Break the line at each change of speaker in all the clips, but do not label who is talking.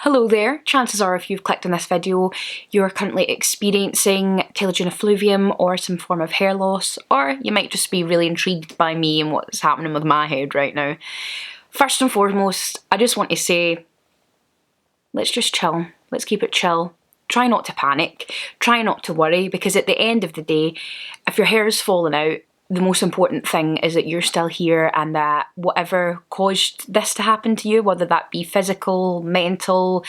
Hello there. Chances are if you've clicked on this video, you're currently experiencing telogen effluvium or some form of hair loss, or you might just be really intrigued by me and what's happening with my head right now. First and foremost, I just want to say, let's just chill. Let's keep it chill. Try not to panic. Try not to worry, because at the end of the day, if your hair is falling out, the most important thing is that you're still here and that whatever caused this to happen to you, whether that be physical, mental,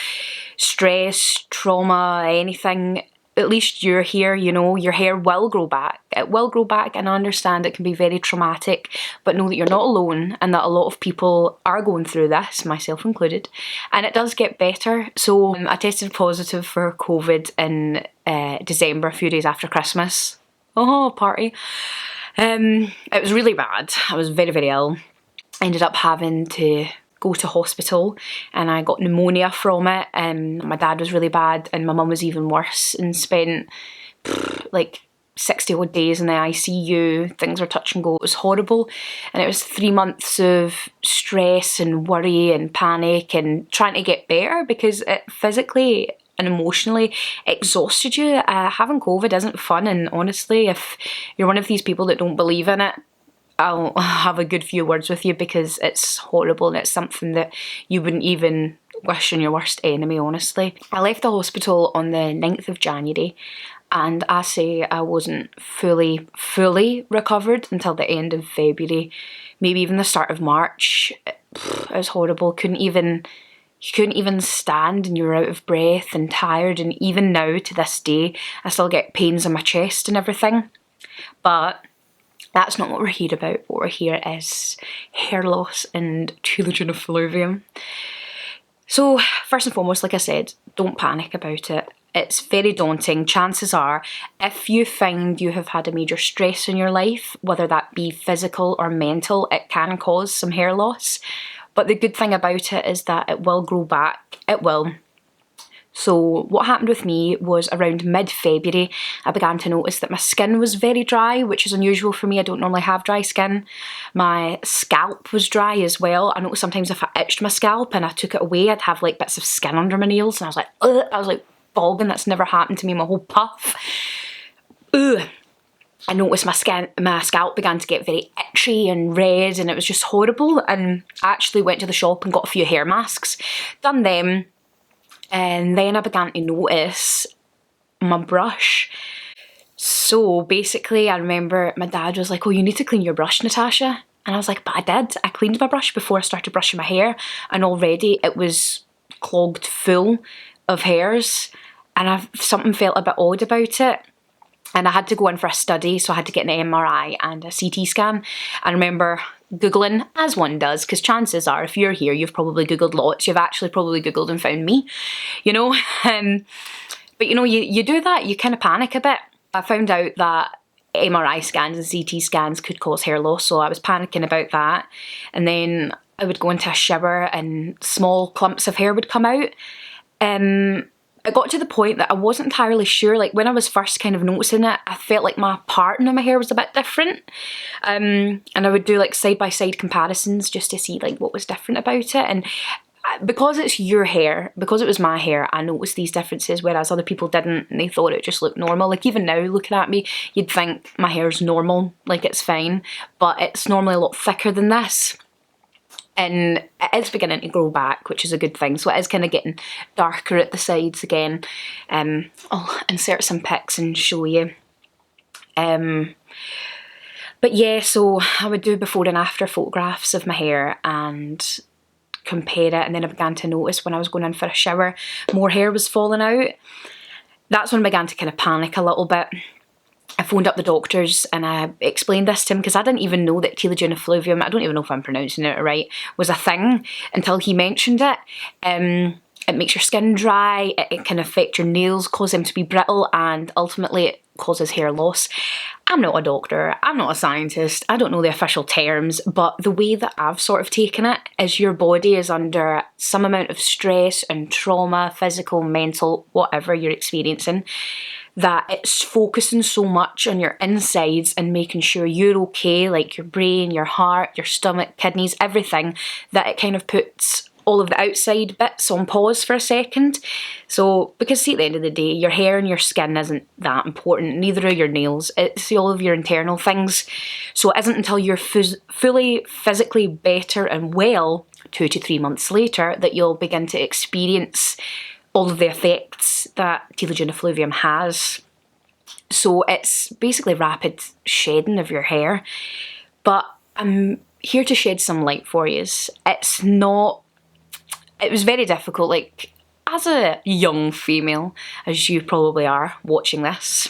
stress, trauma, anything, at least you're here, you know, your hair will grow back. It will grow back, and I understand it can be very traumatic, but know that you're not alone and that a lot of people are going through this, myself included, and it does get better. So I tested positive for COVID in December, a few days after Christmas. Oh, party. It was really bad. I was very, very ill. I ended up having to go to hospital and I got pneumonia from it, and my dad was really bad and my mum was even worse and spent like 60 odd days in the ICU. Things were touch and go. It was horrible, and it was 3 months of stress and worry and panic and trying to get better, because it physically and emotionally exhausted you. Having COVID isn't fun, and honestly, if you're one of these people that don't believe in it, I'll have a good few words with you, because it's horrible and it's something that you wouldn't even wish on your worst enemy, honestly. I left the hospital on the 9th of January, and I say I wasn't fully recovered until the end of February, maybe even the start of March. It was horrible. You couldn't even stand, and you were out of breath and tired, and even now, to this day, I still get pains in my chest and everything. But that's not what we're here about. What we're here is hair loss and telogen effluvium. So first and foremost, like I said, don't panic about it. It's very daunting. Chances are, if you find you have had a major stress in your life, whether that be physical or mental, it can cause some hair loss. But the good thing about it is that it will grow back. It will. So what happened with me was around mid-February, I began to notice that my skin was very dry, which is unusual for me. I don't normally have dry skin. My scalp was dry as well. I noticed sometimes if I itched my scalp and I took it away, I'd have like bits of skin under my nails, and I was like, ugh. I was like bogging. That's never happened to me my whole puff. Ugh. I noticed my scalp began to get very itchy and red, and it was just horrible. And I actually went to the shop and got a few hair masks, done them, and then I began to notice my brush. So basically, I remember my dad was like, "Oh, you need to clean your brush, Natasha." And I was like, "But I did. I cleaned my brush before I started brushing my hair, and already it was clogged full of hairs, and something felt a bit odd about it." And I had to go in for a study, so I had to get an MRI and a CT scan. I remember Googling, as one does, because chances are, if you're here, you've probably Googled lots. You've actually probably Googled and found me, you know. But you know, you do that, you kind of panic a bit. I found out that MRI scans and CT scans could cause hair loss, so I was panicking about that. And then I would go into a shower and small clumps of hair would come out. It got to the point that I wasn't entirely sure. Like when I was first kind of noticing it, I felt like my pattern of my hair was a bit different. And I would do like side-by-side comparisons just to see like what was different about it. And because it's your hair, because it was my hair, I noticed these differences, whereas other people didn't, and they thought it just looked normal. Like even now, looking at me, you'd think my hair's normal, like it's fine, but it's normally a lot thicker than this. And it is beginning to grow back, which is a good thing. So it is kind of getting darker at the sides again. I'll insert some pics and show you. But yeah, so I would do before and after photographs of my hair and compare it. And then I began to notice when I was going in for a shower, more hair was falling out. That's when I began to kind of panic a little bit. I phoned up the doctors and I explained this to him, because I didn't even know that telogen effluvium, I don't even know if I'm pronouncing it right, was a thing until he mentioned it. It makes your skin dry, it can affect your nails, cause them to be brittle, and ultimately it causes hair loss. I'm not a doctor, I'm not a scientist, I don't know the official terms, but the way that I've sort of taken it is your body is under some amount of stress and trauma, physical, mental, whatever you're experiencing, that it's focusing so much on your insides and making sure you're okay, like your brain, your heart, your stomach, kidneys, everything, that it kind of puts all of the outside bits on pause for a second. So, because see, at the end of the day, your hair and your skin isn't that important, neither are your nails, it's all of your internal things. So it isn't until you're fully physically better and well 2 to 3 months later that you'll begin to experience all of the effects that Telogen Effluvium has. So it's basically rapid shedding of your hair, but I'm here to shed some light for you. It was very difficult, like, as a young female, as you probably are watching this.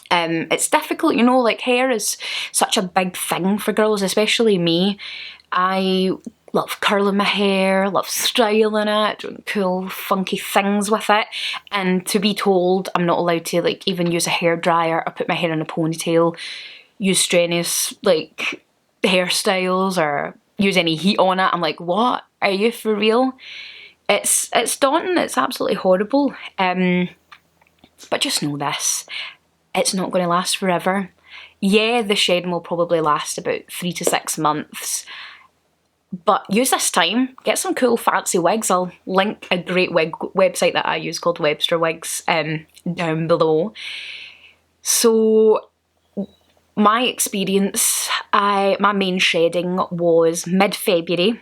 It's difficult, you know, like, hair is such a big thing for girls, especially me. I love curling my hair, love styling it, doing cool funky things with it, and to be told I'm not allowed to, like, even use a hairdryer or put my hair in a ponytail, use strenuous, like, hairstyles or use any heat on it, I'm like, what? Are you for real? It's daunting, it's absolutely horrible. But just know this, it's not going to last forever. Yeah, the shedding will probably last about 3 to 6 months, but use this time, get some cool fancy wigs. I'll link a great wig website that I use called Webster Wigs down below. So my experience, my main shedding was mid-February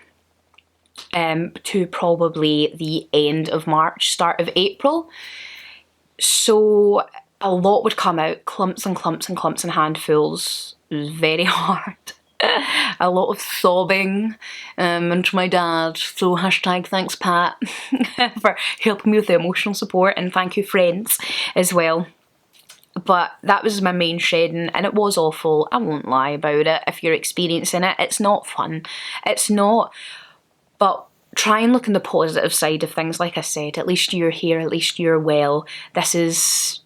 to probably the end of March, start of April. So a lot would come out, clumps and clumps and clumps and handfuls. It was very hard. A lot of sobbing, and to my dad, so hashtag thanks Pat for helping me with the emotional support, and thank you friends as well. But that was my main shedding, and it was awful, I won't lie about it. If you're experiencing it, it's not fun, it's not, but try and look on the positive side of things. Like I said, at least you're here, at least you're well. This is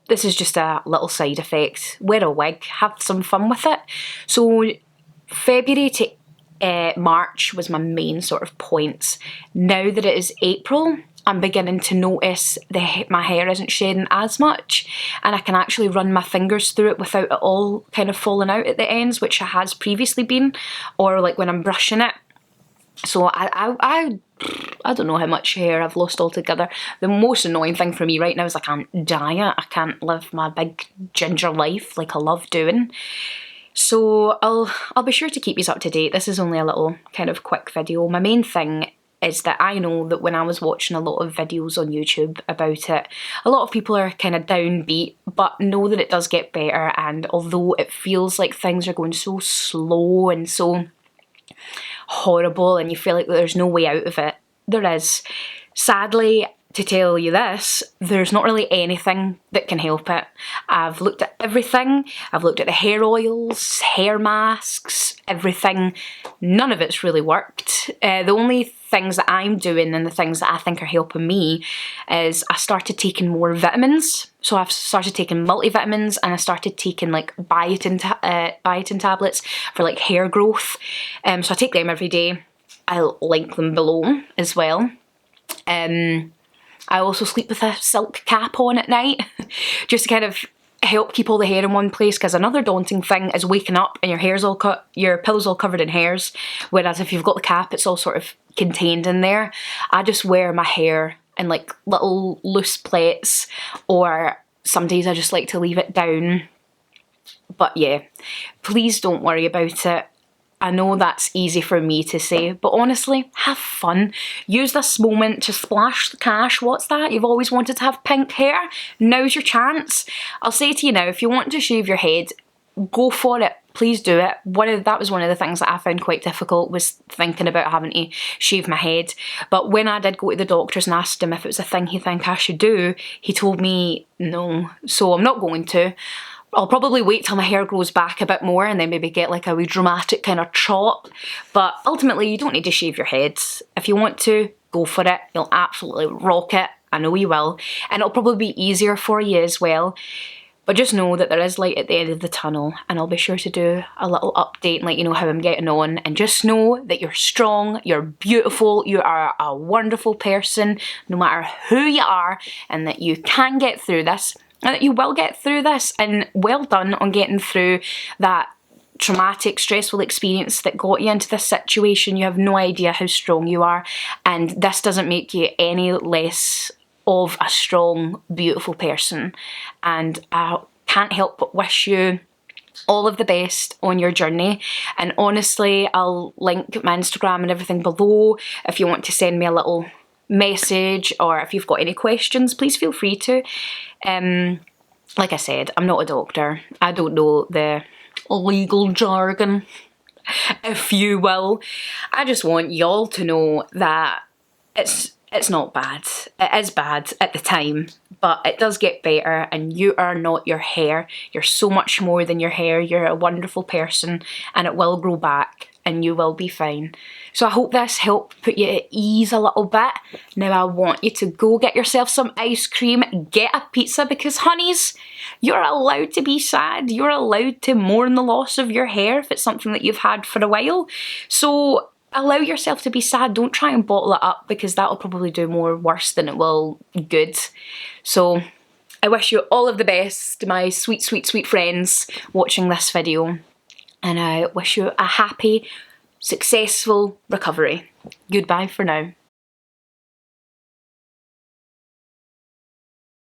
just a little side effect. Wear a wig, have some fun with it. So February to March was my main sort of points. Now that it is April, I'm beginning to notice my hair isn't shedding as much, and I can actually run my fingers through it without it all kind of falling out at the ends, which it has previously been, or like when I'm brushing it. So I don't know how much hair I've lost altogether. The most annoying thing for me right now is I can't diet. I can't live my big ginger life like I love doing. So I'll be sure to keep you up to date. This is only a little kind of quick video. My main thing is that I know that when I was watching a lot of videos on YouTube about it, a lot of people are kind of downbeat, but know that it does get better, and although it feels like things are going so slow and so horrible and you feel like there's no way out of it, there is. Sadly, to tell you this, there's not really anything that can help it. I've looked at everything. I've looked at the hair oils, hair masks, everything. None of it's really worked. The only things that I'm doing and the things that I think are helping me is I started taking more vitamins. So I've started taking multivitamins, and I started taking like biotin tablets for like hair growth. So I take them every day. I'll link them below as well. I also sleep with a silk cap on at night just to kind of help keep all the hair in one place, because another daunting thing is waking up and your pillow's all covered in hairs, whereas if you've got the cap it's all sort of contained in there. I just wear my hair in like little loose plaits, or some days I just like to leave it down. But yeah, please don't worry about it. I know that's easy for me to say, but honestly, have fun. Use this moment to splash the cash. What's that? You've always wanted to have pink hair? Now's your chance. I'll say to you now, if you want to shave your head, go for it. Please do it. That was one of the things that I found quite difficult, was thinking about having to shave my head. But when I did go to the doctors and asked him if it was a thing he think I should do, he told me no. So I'm not going to. I'll probably wait till my hair grows back a bit more and then maybe get like a wee dramatic kind of chop. But ultimately, you don't need to shave your head. If you want to, go for it. You'll absolutely rock it. I know you will. And it'll probably be easier for you as well. But just know that there is light at the end of the tunnel, and I'll be sure to do a little update and let you know how I'm getting on. And just know that you're strong, you're beautiful, you are a wonderful person, no matter who you are, and that you can get through this. And that you will get through this, and well done on getting through that traumatic, stressful experience that got you into this situation. You have no idea how strong you are, and this doesn't make you any less of a strong, beautiful person. And I can't help but wish you all of the best on your journey. And honestly, I'll link my Instagram and everything below if you want to send me a little message, or if you've got any questions, please feel free to. Like I said, I'm not a doctor. I don't know the legal jargon, if you will. I just want y'all to know that it's not bad. It is bad at the time, but it does get better, and you are not your hair. You're so much more than your hair. You're a wonderful person, and it will grow back, and you will be fine. So I hope this helped put you at ease a little bit. Now I want you to go get yourself some ice cream, get a pizza, because honeys, you're allowed to be sad. You're allowed to mourn the loss of your hair if it's something that you've had for a while. So allow yourself to be sad. Don't try and bottle it up, because that'll probably do more worse than it will good. So I wish you all of the best, my sweet, sweet, sweet friends watching this video. And I wish you a happy, successful recovery. Goodbye for now.